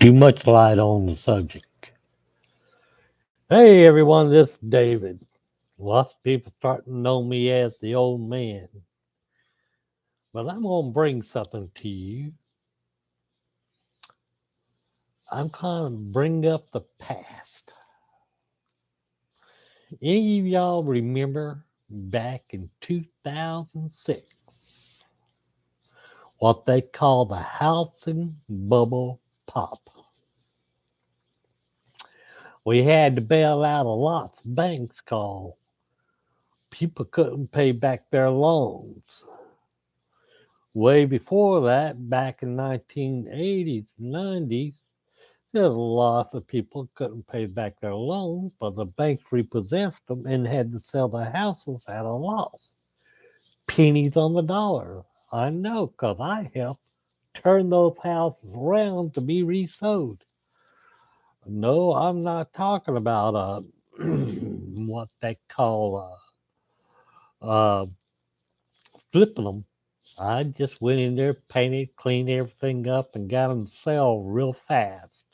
Too much light on the subject. Hey everyone, this is David. Lots of people starting to know me as the old man, but I'm going to bring something to you. I'm kind of bring up the past. Any of y'all remember back in 2006 what they call the housing bubble pop? We had to bail out of lots of banks called people couldn't pay back their loans. Way before that, back in 1980s, 90s, there's lots of people couldn't pay back their loans, but the banks repossessed them and had to sell their houses at a loss. Pennies on the dollar. I know, 'cause I helped turn those houses around to be resold. No, I'm not talking about what they call flipping them. I just went in there, painted, cleaned everything up, and got them to sell real fast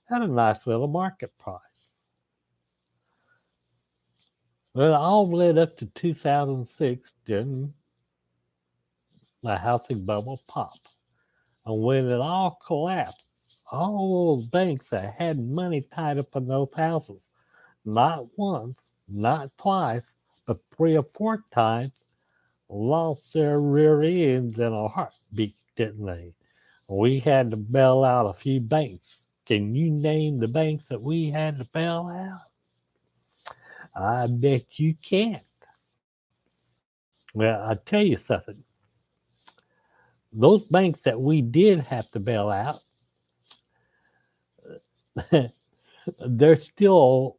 at a nice little market price. Well, it all led up to 2006, then the housing bubble popped. And when it all collapsed, all those banks that had money tied up in those houses, not once, not twice, but 3 or 4 times, lost their rear ends in a heartbeat, didn't they? We had to bail out a few banks. Can you name the banks that we had to bail out? I bet you can't. Well, I tell you something. Those banks that we did have to bail out, they're still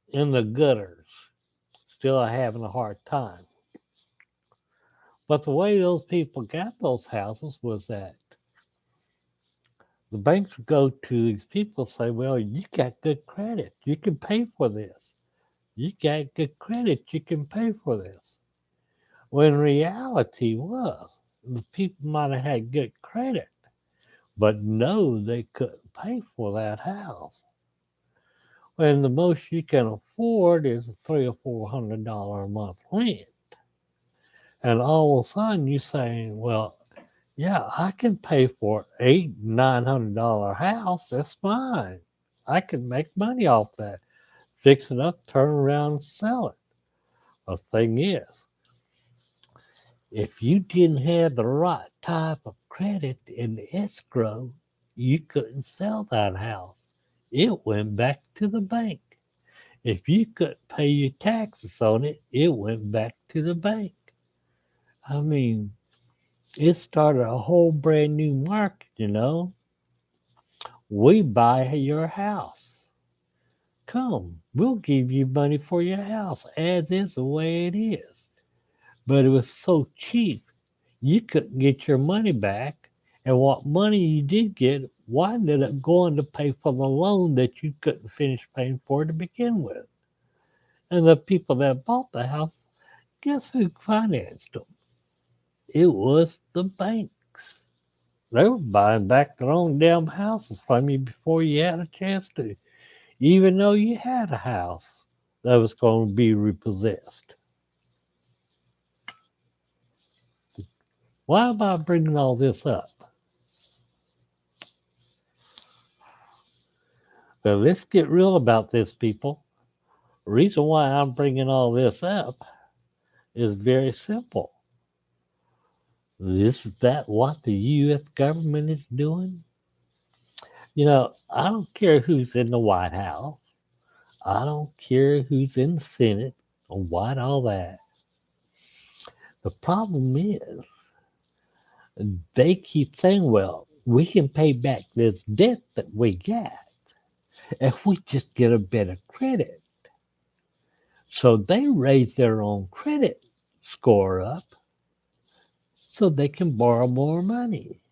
in the gutters, still having a hard time. But the way those people got those houses was that the banks would go to these people and say, well, you got good credit. You can pay for this. You got good credit. You can pay for this. When reality was, the people might have had good credit, but no, they couldn't pay for that house. When the most you can afford is $300 or $400 a month rent. And all of a sudden you're saying, well, yeah, I can pay for $800-900 house. That's fine. I can make money off that. Fix it up, turn around and sell it. The thing is, if you didn't have the right type of credit in the escrow, you couldn't sell that house. It went back to the bank. If you couldn't pay your taxes on it, it went back to the bank. I mean, it started a whole brand new market, you know. We buy your house. Come, we'll give you money for your house, as is the way it is. But it was so cheap, you couldn't get your money back. And what money you did get ended up going to pay for the loan that you couldn't finish paying for to begin with. And the people that bought the house, guess who financed them? It was the banks. They were buying back their own damn houses from you before you had a chance to, even though you had a house that was going to be repossessed. Why am I bringing all this up? Well, let's get real about this, people. The reason why I'm bringing all this up is very simple. Is that what the U.S. government is doing? You know, I don't care who's in the White House. I don't care who's in the Senate or what, all that. The problem is they keep saying, well, we can pay back this debt that we got if we just get a better credit. So they raise their own credit score up so they can borrow more money.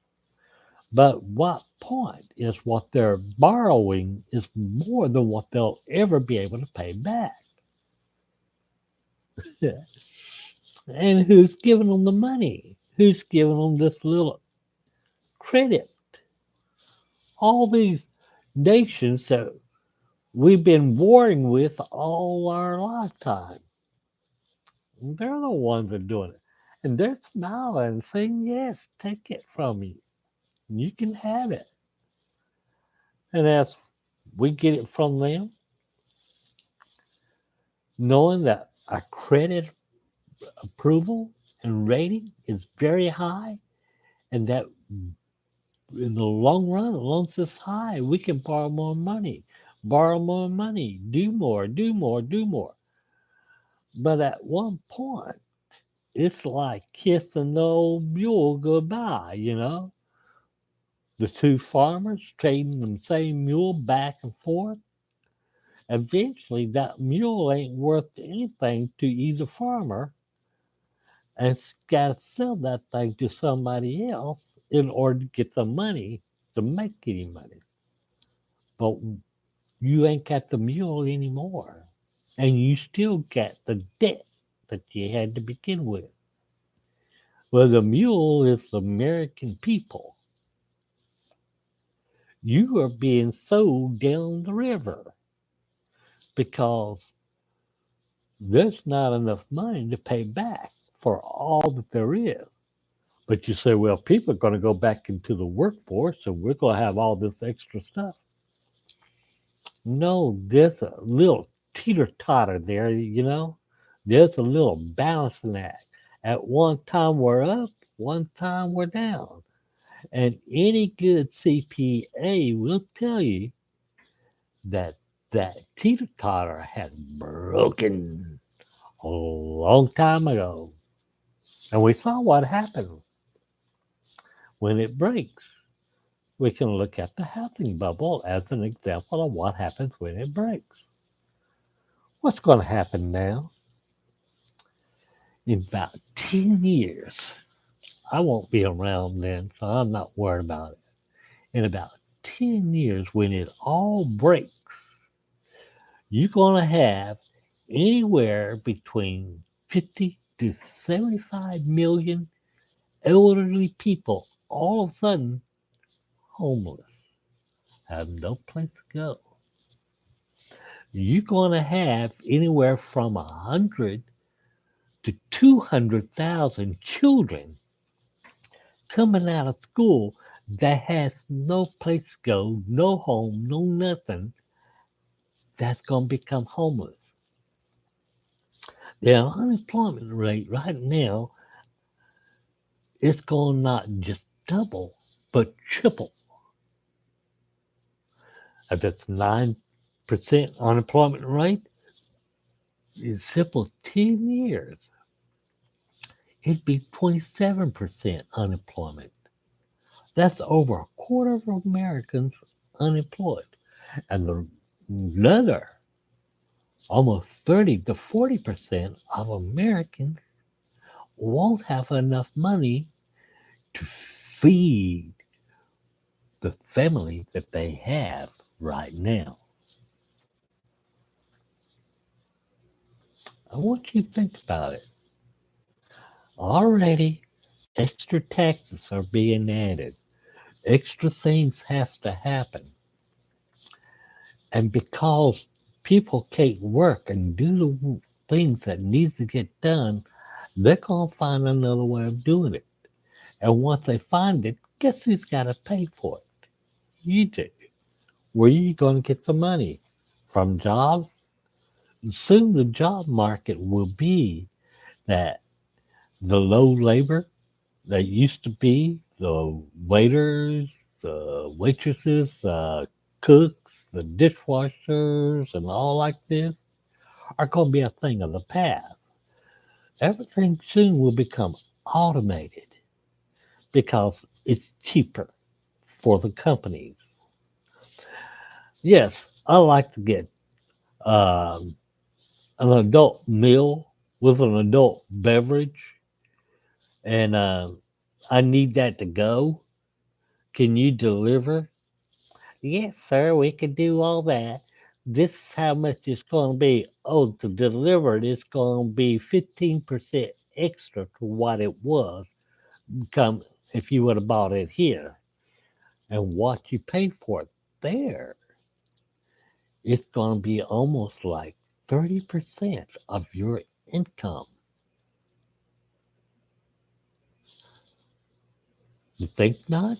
But what point is what they're borrowing is more than what they'll ever be able to pay back. And who's giving them the money? Who's giving them this little credit? All these nations that we've been warring with all our lifetime, they're the ones that are doing it. And they're smiling and saying, yes, take it from me. You can have it. And as we get it from them, knowing that our credit approval and rating is very high, and that in the long run, once it's high, we can borrow more money, do more, do more, do more. But at one point, it's like kissing the old mule goodbye, you know? The two farmers trading the same mule back and forth. Eventually, that mule ain't worth anything to either farmer, and it's got to sell that thing to somebody else in order to get the money to make any money. But you ain't got the mule anymore, and you still got the debt that you had to begin with. Well, the mule is the American people. You are being sold down the river because there's not enough money to pay back for all that there is. But you say, well, people are going to go back into the workforce, so we're going to have all this extra stuff. No, there's a little teeter totter there, you know? There's a little balancing act. At one time we're up, one time we're down. And any good CPA will tell you that that teeter totter has broken a long time ago. And we saw what happened when it breaks. We can look at the housing bubble as an example of what happens when it breaks. What's going to happen now? In about 10 years, I won't be around then, so I'm not worried about it. In about 10 years, when it all breaks, you're going to have anywhere between 50 to 75 million elderly people all of a sudden homeless, have no place to go. You're going to have anywhere from 100 to 200,000 children coming out of school that has no place to go, no home, no nothing, that's going to become homeless. The unemployment rate right now is going to not just double, but triple. If it's 9% unemployment rate, in simple 10 years, it'd be 27% unemployment. That's over a quarter of Americans unemployed. And the other, almost 30 to 40% of Americans won't have enough money to feed the family that they have right now. I want you to think about it. Already, extra taxes are being added. Extra things has to happen. And because people can't work and do the things that needs to get done, they're going to find another way of doing it. And once they find it, guess who's got to pay for it? You do. Where are you going to get the money? From jobs? Soon the job market will be that the low labor that used to be, the waiters, the waitresses, cooks, the dishwashers, and all like this, are going to be a thing of the past. Everything soon will become automated because it's cheaper for the companies. Yes, I like to get um, an adult meal with an adult beverage, and I need that to go. Can you deliver? Yes, sir, we can do all that. This is how much it's going to be. Oh, to deliver it, it's going to be 15% extra to what it was come if you would have bought it here. and what you paid for it there, it's going to be almost like 30% of your income. You think not?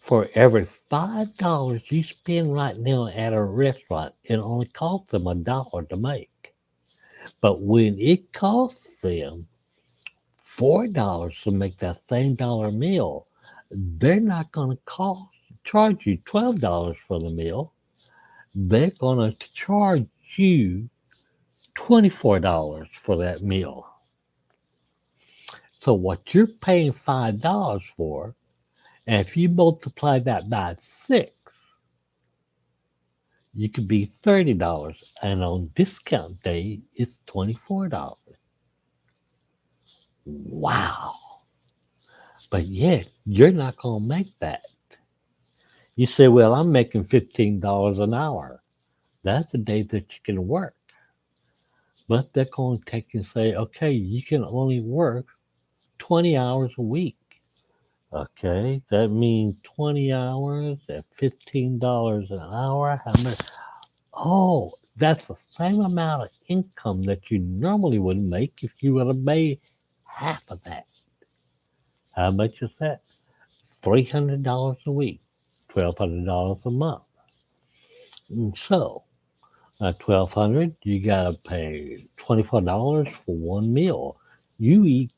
For every $5 you spend right now at a restaurant, it only costs them $1 to make. But when it costs them $4 to make that same dollar meal, they're not going to charge you $12 for the meal. They're going to charge you $24 for that meal. So what you're paying $5 for, and if you multiply that by 6, you could be $30. And on discount day, it's $24. Wow. But yet, you're not going to make that. You say, well, I'm making $15 an hour. That's the day that you can work. But they're going to take and say, okay, you can only work 20 hours a week. Okay, that means 20 hours at $15 an hour. How much? Oh, that's the same amount of income that you normally would make if you would have made half of that. How much is that? $300 a week, $1,200 a month. And so, at 1,200, you gotta pay $24 for one meal. You eat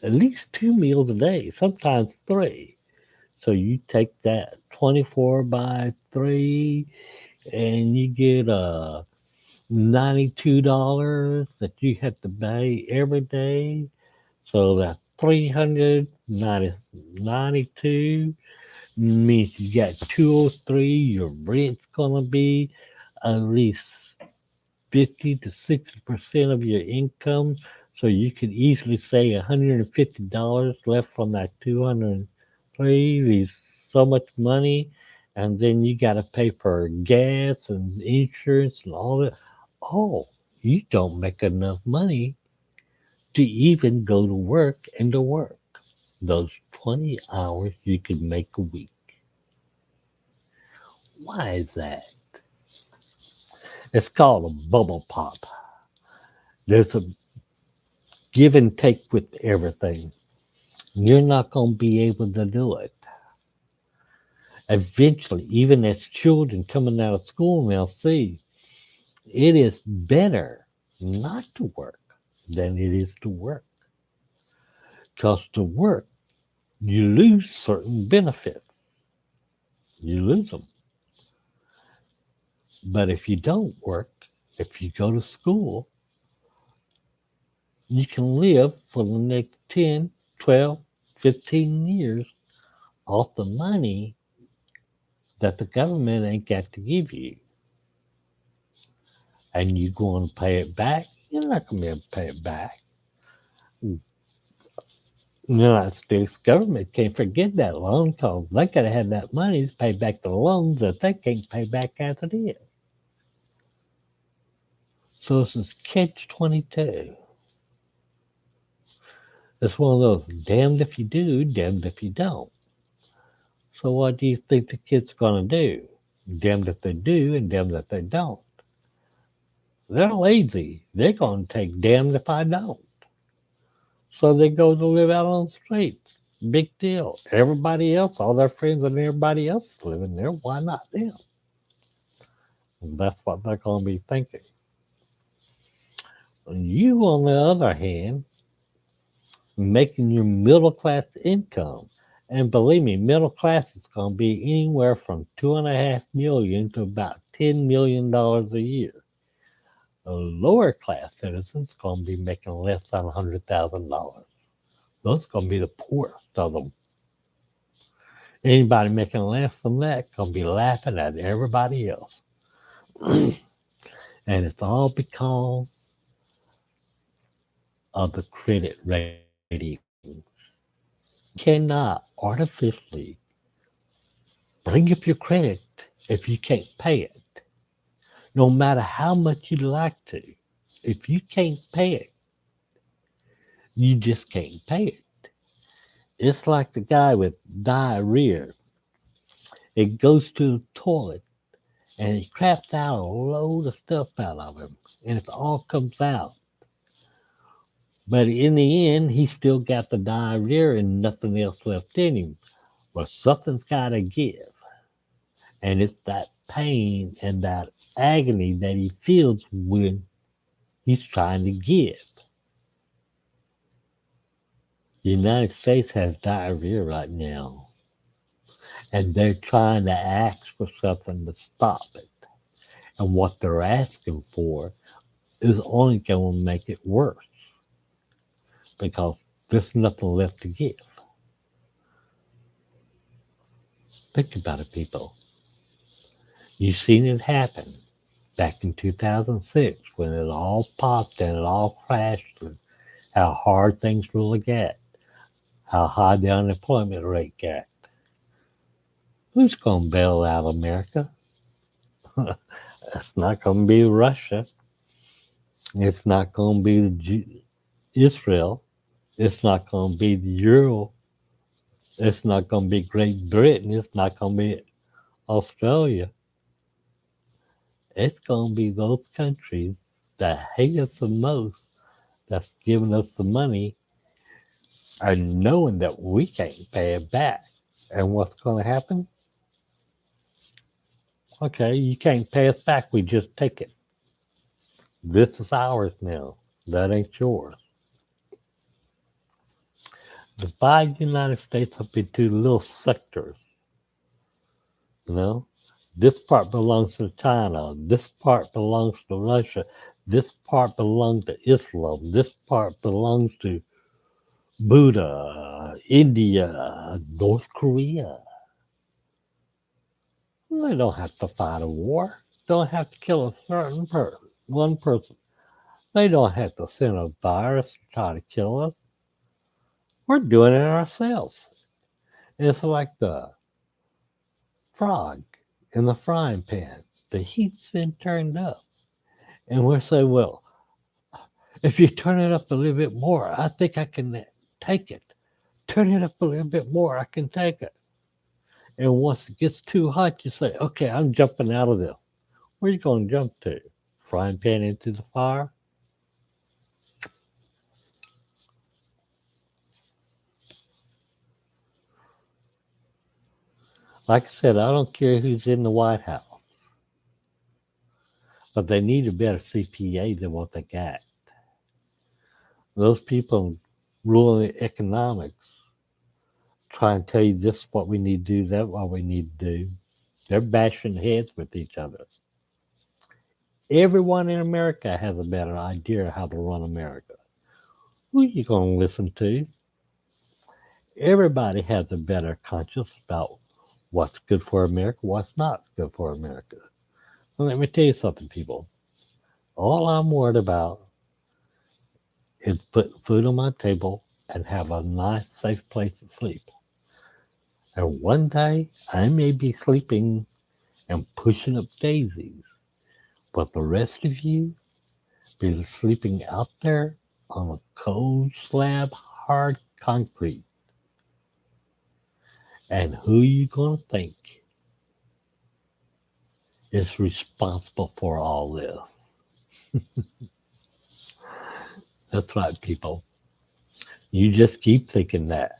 at least 2 meals a day, sometimes three. So you take that 24 by 3 and you get $92 that you have to pay every day. So that's 392 means you got 203. Your rent's gonna be at least 50 to 60% of your income. So you could easily say $150 left from that 203 leaves so much money. And then you got to pay for gas and insurance and all that. Oh, you don't make enough money to even go to work and to work. Those 20 hours you could make a week. Why is that? It's called a bubble pop. There's a give and take with everything. You're not going to be able to do it. Eventually, even as children coming out of school now see, it is better not to work than it is to work. Because to work, you lose certain benefits. You lose them. But if you don't work, if you go to school, you can live for the next 10, 12, 15 years off the money that the government ain't got to give you. And you going to pay it back, you're not going to be able to pay it back. The United States government can't forget that loan because they got to have that money to pay back the loans that they can't pay back as it is. So it's this catch 22. It's one of those damned if you do, damned if you don't. So what do you think the kid's going to do? Damned if they do and damned if they don't. They're lazy. They're going to take damned if I don't. So they go to live out on the streets. Big deal. Everybody else, all their friends and everybody else is living there. Why not them? And that's what they're going to be thinking. You, on the other hand, making your middle class income. And believe me, middle class is going to be anywhere from 2.5 million to about $10 million a year. A lower class citizen's going to be making less than $100,000. Those are going to be the poorest of them. Anybody making less than that going to be laughing at everybody else. And it's all because of the credit rating. You cannot artificially bring up your credit if you can't pay it. No matter how much you'd like to. If you can't pay it, you just can't pay it. It's like the guy with diarrhea. It goes to the toilet and he craps out a load of stuff out of him, and it all comes out. But in the end, he still got the diarrhea and nothing else left in him. Well, something's got to give. And it's that pain and that agony that he feels when he's trying to give. The United States has diarrhea right now, and they're trying to ask for something to stop it. And what they're asking for is only going to make it worse because there's nothing left to give. Think about it, people. You've seen it happen back in 2006 when it all popped and it all crashed, and how hard things really got, how high the unemployment rate got. Who's going to bail out America? It's not going to be Russia. It's not going to be Israel. It's not going to be the Euro. It's not going to be Great Britain. It's not going to be Australia. It's going to be those countries that hate us the most that's giving us the money and knowing that we can't pay it back. And what's going to happen? Okay, you can't pay us back. We just take it. This is ours now. That ain't yours. Divide the United States up into little sectors. You know, this part belongs to China. This part belongs to Russia. This part belongs to Islam. This part belongs to Buddha, India, North Korea. They don't have to fight a war. Don't have to kill a certain person, one person. They don't have to send a virus to try to kill us. We're doing it ourselves. It's like the frog in the frying pan. The heat's been turned up. And we're saying, well, if you turn it up a little bit more, I think I can take it. Turn it up a little bit more, I can take it. And once it gets too hot, you say, okay, I'm jumping out of this. Where are you going to jump to? Frying pan into the fire? Like I said, I don't care who's in the White House, but they need a better CPA than what they got. Those people ruling economics try and tell you this is what we need to do, that what we need to do. They're bashing heads with each other. Everyone in America has a better idea of how to run America. Who are you going to listen to? Everybody has a better conscience about what's good for America, what's not good for America. And let me tell you something, people. All I'm worried about is putting food on my table and have a nice, safe place to sleep. And one day I may be sleeping and pushing up daisies, but the rest of you be sleeping out there on a cold slab, hard concrete. And who you gonna think is responsible for all this? That's right, people. You just keep thinking that.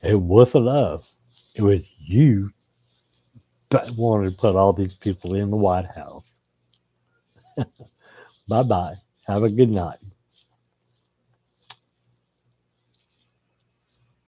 It wasn't us. It was you that wanted to put all these people in the White House. Bye bye. Have a good night.